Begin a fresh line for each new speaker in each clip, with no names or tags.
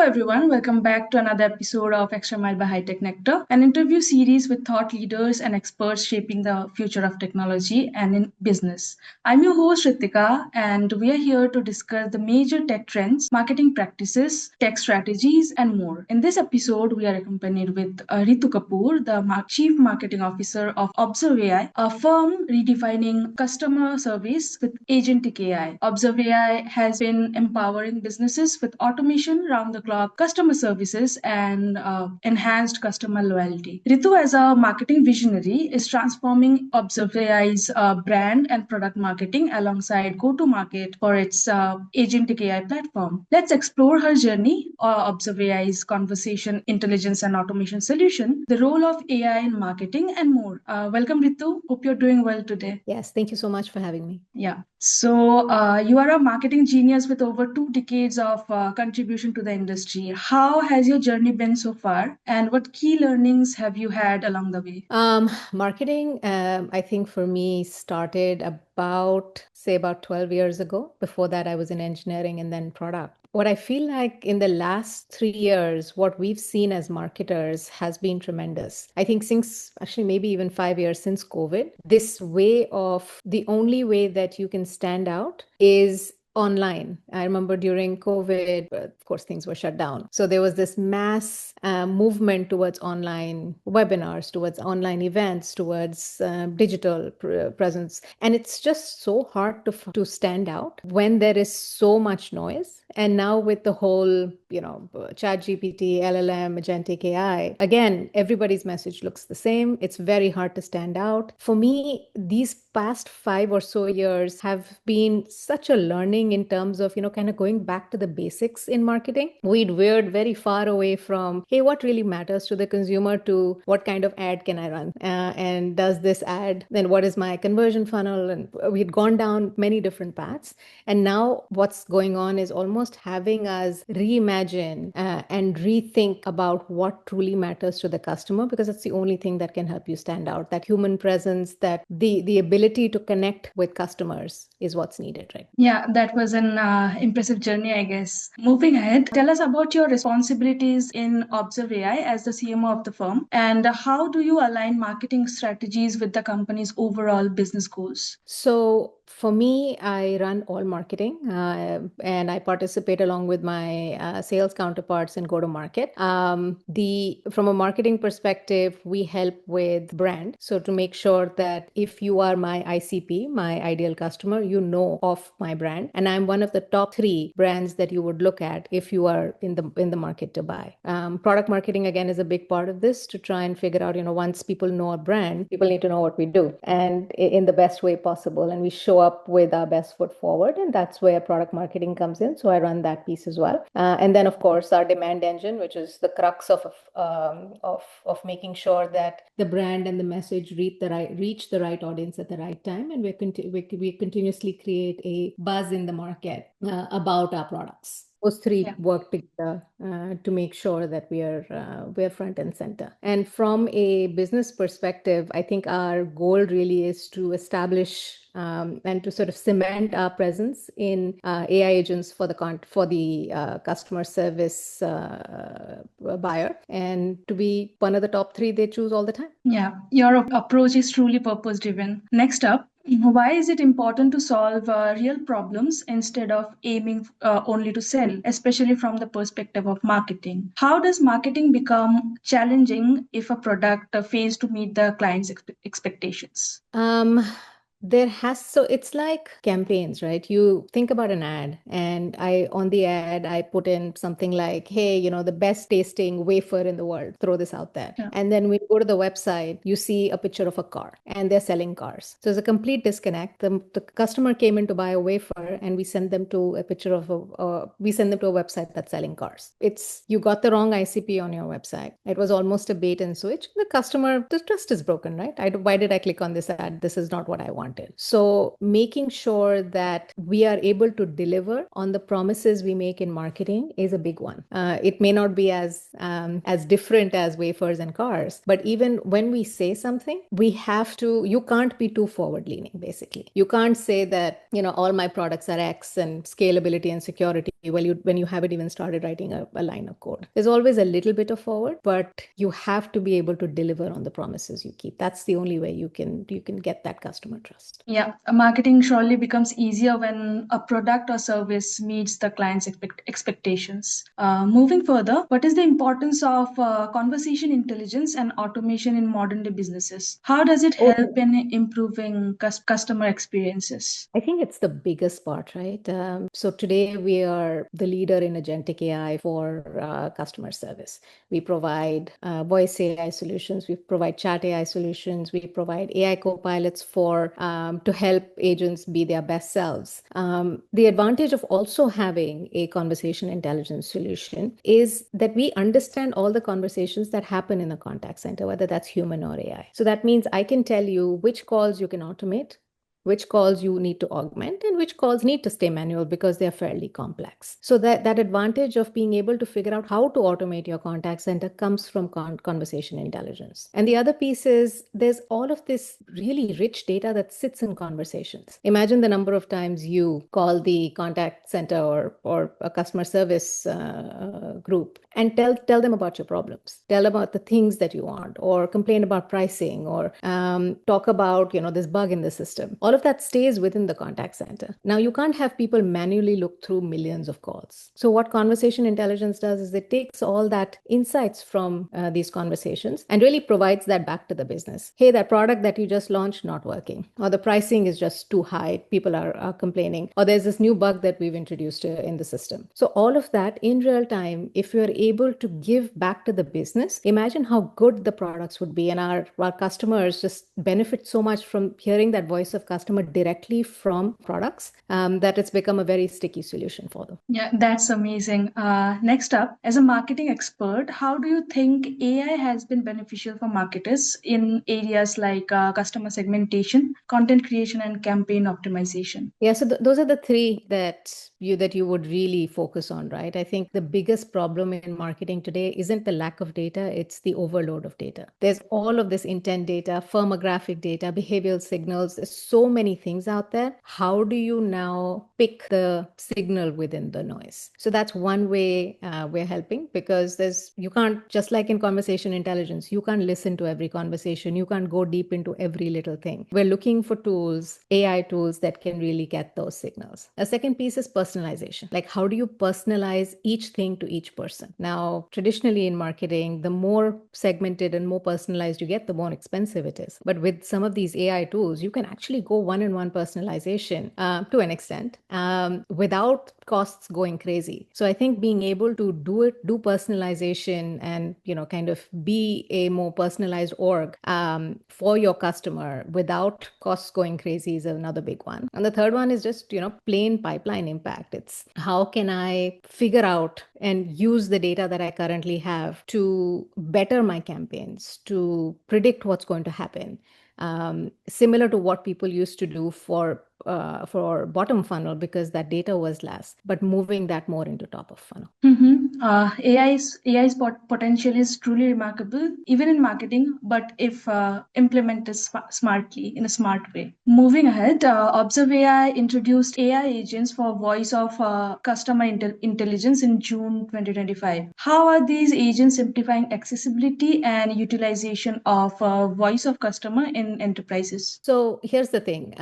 everyone. Welcome back to another episode of ExtraMile by HiTechNectar, an interview series with thought leaders and experts shaping the future of technology and in business. I'm your host Ritika, and we are here to discuss the major tech trends, marketing practices, tech strategies, and more. In this episode, we are accompanied with Ritu Kapoor, the Chief Marketing Officer of Observe.AI, a firm redefining customer service with agentic AI. Observe.AI has been empowering businesses with automation round the clock, customer services, and enhanced customer loyalty. Ritu, as a marketing visionary, is transforming Observe.ai's brand and product marketing alongside go to market for its agentic AI platform. Let's explore her journey, Observe.ai's conversation, intelligence, and automation solution, the role of AI in marketing, and more. Welcome, Ritu. Hope you're doing well today.
Yes, thank you so much for having me.
Yeah. So, you are a marketing genius with over 2 decades of contribution to the industry. How has your journey been so far, and what key learnings have you had along the way?
Marketing, I think for me started about 12 years ago. Before that, I was in engineering and then product. What I feel like in the last 3 years, what we've seen as marketers has been tremendous. I think since actually maybe even 5 years since COVID, this way of the only way that you can stand out is online. I remember during COVID, of course, things were shut down. So there was this mass movement towards online webinars, towards online events, towards digital presence. And it's just so hard to stand out when there is so much noise. And now with the whole, chat GPT, LLM, agentic AI, again, everybody's message looks the same. It's very hard to stand out. For me, these past 5 or so years have been such a learning in terms of, kind of going back to the basics in marketing. We'd veered very far away from, hey, what really matters to the consumer to what kind of ad can I run? And does this ad, then what is my conversion funnel? And we'd gone down many different paths. And now what's going on is almost having us reimagine and rethink about what truly matters to the customer, because it's the only thing that can help you stand out. That human presence, that the ability to connect with customers is what's needed, right?
Yeah, that was an impressive journey, I guess. Moving ahead, tell us about your responsibilities in Observe AI as the CMO of the firm, and how do you align marketing strategies with the company's overall business goals?
So for me, I run all marketing and I participate along with my sales counterparts in go-to-market. From a marketing perspective, we help with brand. So to make sure that if you are my ICP, my ideal customer, you know of my brand. And I'm one of the top 3 brands that you would look at if you are in the market to buy. Product marketing, again, is a big part of this to try and figure out, once people know a brand, people need to know what we do and in the best way possible. And we show up with our best foot forward, and that's where product marketing comes in. So I run that piece as well, and then of course our demand engine, which is the crux of making sure that the brand and the message reach the right audience at the right time, and we continuously create a buzz in the market about our products. Those 3 work together to make sure that we're front and center. And from a business perspective, I think our goal really is to establish and to sort of cement our presence in AI agents for the customer service buyer, and to be one of the top 3 they choose all the time.
Yeah, your approach is truly purpose driven. Next up, why is it important to solve real problems instead of aiming only to sell, especially from the perspective of marketing? How does marketing become challenging if a product fails to meet the client's expectations?
So it's like campaigns, right? You think about an ad, and on the ad, I put in something like, hey, the best tasting wafer in the world, throw this out there. Yeah. And then when you go to the website, you see a picture of a car and they're selling cars. So there's a complete disconnect. The customer came in to buy a wafer, and we send them to a website that's selling cars. You got the wrong ICP on your website. It was almost a bait and switch. The trust is broken, right? Why did I click on this ad? This is not what I want. wanted. So making sure that we are able to deliver on the promises we make in marketing is a big one. It may not be as different as wafers and cars, but even when we say something, we have to, you can't be too forward leaning, basically. You can't say that, all my products are X and scalability and security when you haven't even started writing a line of code. There's always a little bit of forward, but you have to be able to deliver on the promises you keep. That's the only way you can get that customer trust.
Yeah, marketing surely becomes easier when a product or service meets the client's expectations. Moving further, what is the importance of conversation intelligence and automation in modern day businesses? How does it help in improving customer experiences?
I think it's the biggest part, right? So today we are the leader in agentic AI for customer service. We provide voice AI solutions, we provide chat AI solutions, we provide AI co-pilots for to help agents be their best selves. The advantage of also having a conversation intelligence solution is that we understand all the conversations that happen in the contact center, whether that's human or AI. So that means I can tell you which calls you can automate, which calls you need to augment, and which calls need to stay manual because they're fairly complex. So that advantage of being able to figure out how to automate your contact center comes from conversation intelligence. And the other piece is there's all of this really rich data that sits in conversations. Imagine the number of times you call the contact center or a customer service group and tell them about your problems, tell them about the things that you want, or complain about pricing, or talk about this bug in the system. All of that stays within the contact center. Now, you can't have people manually look through millions of calls. So what conversation intelligence does is it takes all that insights from these conversations and really provides that back to the business. Hey, that product that you just launched, not working, or the pricing is just too high, people are complaining, or there's this new bug that we've introduced in the system. So all of that in real time, if you're able to give back to the business, imagine how good the products would be. And our customers just benefit so much from hearing that voice of customer directly from products that it's become a very sticky solution for them.
Yeah, that's amazing. Next up, as a marketing expert, how do you think AI has been beneficial for marketers in areas like customer segmentation, content creation, and campaign optimization?
Yeah, so those are the three that you would really focus on, right? I think the biggest problem in marketing today isn't the lack of data, it's the overload of data. There's all of this intent data, firmographic data, behavioral signals. There's so many things out there. How do you now pick the signal within the noise? So that's one way we're helping, because you can't, just like in conversation intelligence, you can't listen to every conversation. You can't go deep into every little thing. We're looking for tools, AI tools that can really get those signals. A second piece is personalization. Like, how do you personalize each thing to each person? Now, traditionally in marketing, the more segmented and more personalized you get, the more expensive it is. But with some of these AI tools, you can actually go one-on-one personalization to an extent without costs going crazy. So I think being able to do personalization and, kind of be a more personalized org for your customer without costs going crazy is another big one. And the third one is just, plain pipeline impact. It's how can I figure out and use the data that I currently have to better my campaigns, to predict what's going to happen. Similar to what people used to do for bottom funnel, because that data was less, but moving that more into top of funnel.
AI's potential is truly remarkable, even in marketing, but if implemented smartly, in a smart way. Moving ahead, Observe.AI introduced AI agents for voice of customer intelligence in June 2025. How are these agents simplifying accessibility and utilization of voice of customer in enterprises?
So here's the thing.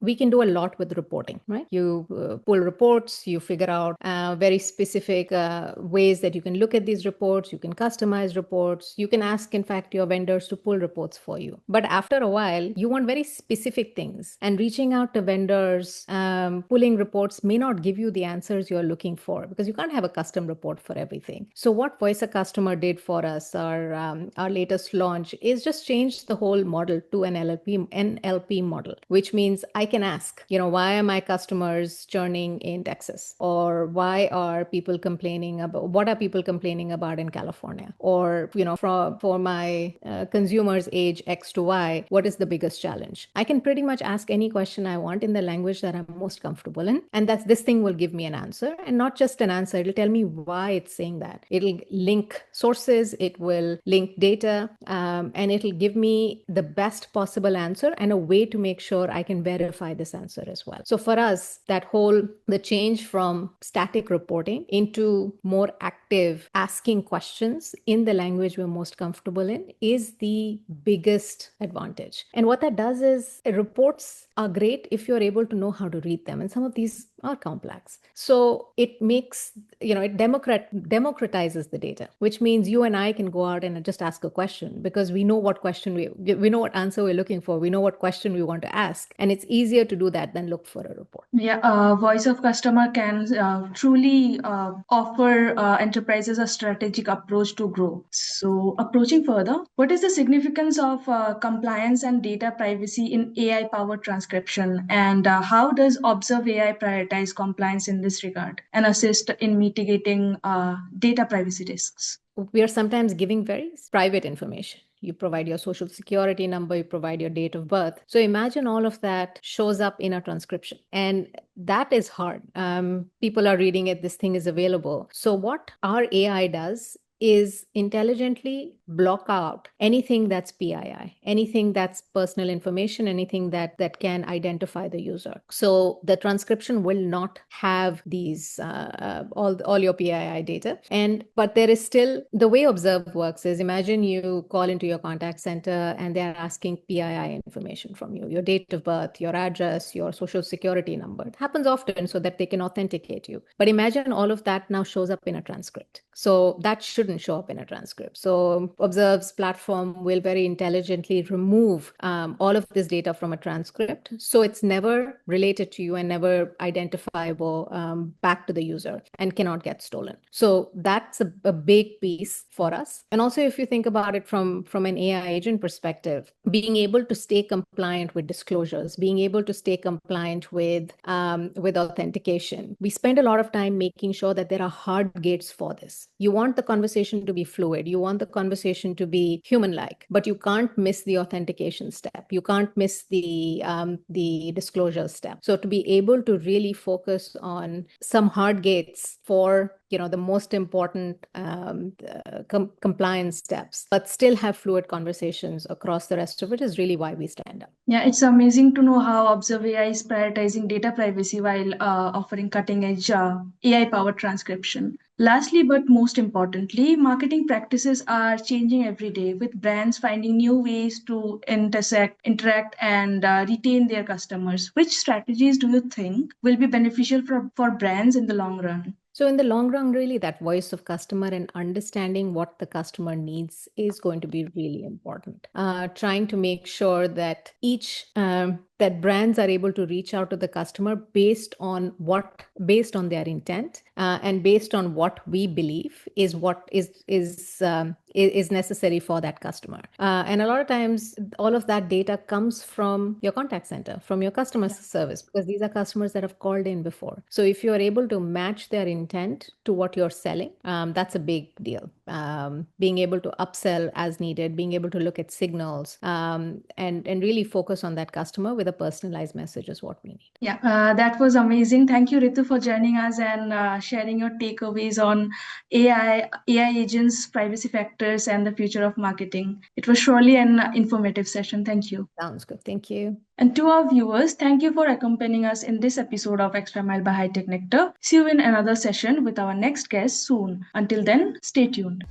We can do a lot with reporting, right? You pull reports, you figure out very specific ways that you can look at these reports, you can customize reports, you can ask, in fact, your vendors to pull reports for you. But after a while, you want very specific things, and reaching out to vendors, pulling reports may not give you the answers you're looking for, because you can't have a custom report for everything. So what Voice a Customer did for us, our latest launch, is just change the whole model to an NLP model, which means I can ask, why are my customers churning in Texas? Or why are people complaining about what are people complaining about in California? Or, for my consumers age X to Y, what is the biggest challenge? I can pretty much ask any question I want in the language that I'm most comfortable in. And this thing will give me an answer, and not just an answer. It'll tell me why it's saying that. It'll link sources, it will link data, and it'll give me the best possible answer and a way to make sure I can verify this answer as well. So for us, the change from static reporting into more active asking questions in the language we're most comfortable in is the biggest advantage. And what that does is reports are great if you're able to know how to read them. And some of these are complex. So it makes, it democratizes the data, which means you and I can go out and just ask a question because we know what question we know what answer we're looking for. We know what question we want to ask. And it's easier to do that than look for a report.
Yeah, voice of customer can truly offer enterprises a strategic approach to grow. So, approaching further, what is the significance of compliance and data privacy in AI-powered transcription, and how does Observe AI prioritize compliance in this regard and assist in mitigating data privacy risks?
We are sometimes giving very private information. You provide your social security number, you provide your date of birth. So imagine all of that shows up in a transcription. And that is hard. People are reading it, this thing is available. So what our AI does is intelligently block out anything that's PII, anything that's personal information, anything that can identify the user. So the transcription will not have these all your PII data. But there is still, the way Observe works is, imagine you call into your contact center and they're asking PII information from you, your date of birth, your address, your social security number. It happens often so that they can authenticate you. But imagine all of that now shows up in a transcript. So that shouldn't show up in a transcript. So Observe's platform will very intelligently remove all of this data from a transcript. So it's never related to you and never identifiable back to the user and cannot get stolen. So that's a big piece for us. And also, if you think about it from an AI agent perspective, being able to stay compliant with disclosures, being able to stay compliant with authentication. We spend a lot of time making sure that there are hard gates for this. You want the conversation to be fluid. You want the conversation to be human-like, but you can't miss the authentication step. You can't miss the disclosure step. So to be able to really focus on some hard gates for the most important compliance steps, but still have fluid conversations across the rest of it is really why we stand up.
Yeah, it's amazing to know how Observe AI is prioritizing data privacy while offering cutting-edge AI-powered transcription. Lastly, but most importantly, marketing practices are changing every day, with brands finding new ways to interact, and retain their customers. Which strategies do you think will be beneficial for brands in the long run?
So in the long run, really, that voice of customer and understanding what the customer needs is going to be really important. Trying to make sure that that brands are able to reach out to the customer based on their intent and based on what we believe is what is necessary for that customer. And a lot of times, all of that data comes from your contact center, from your customer service, because these are customers that have called in before. So if you are able to match their intent to what you're selling, that's a big deal. Being able to upsell as needed, being able to look at signals, and really focus on that customer with a personalized message is what we need.
Yeah, that was amazing. Thank you, Ritu, for joining us and sharing your takeaways on AI agents, privacy factors, and the future of marketing. It was surely an informative session. Thank you.
Sounds good. Thank you.
And to our viewers, thank you for accompanying us in this episode of Extra Mile by HiTechNectar. See you in another session with our next guest soon. Until then, stay tuned.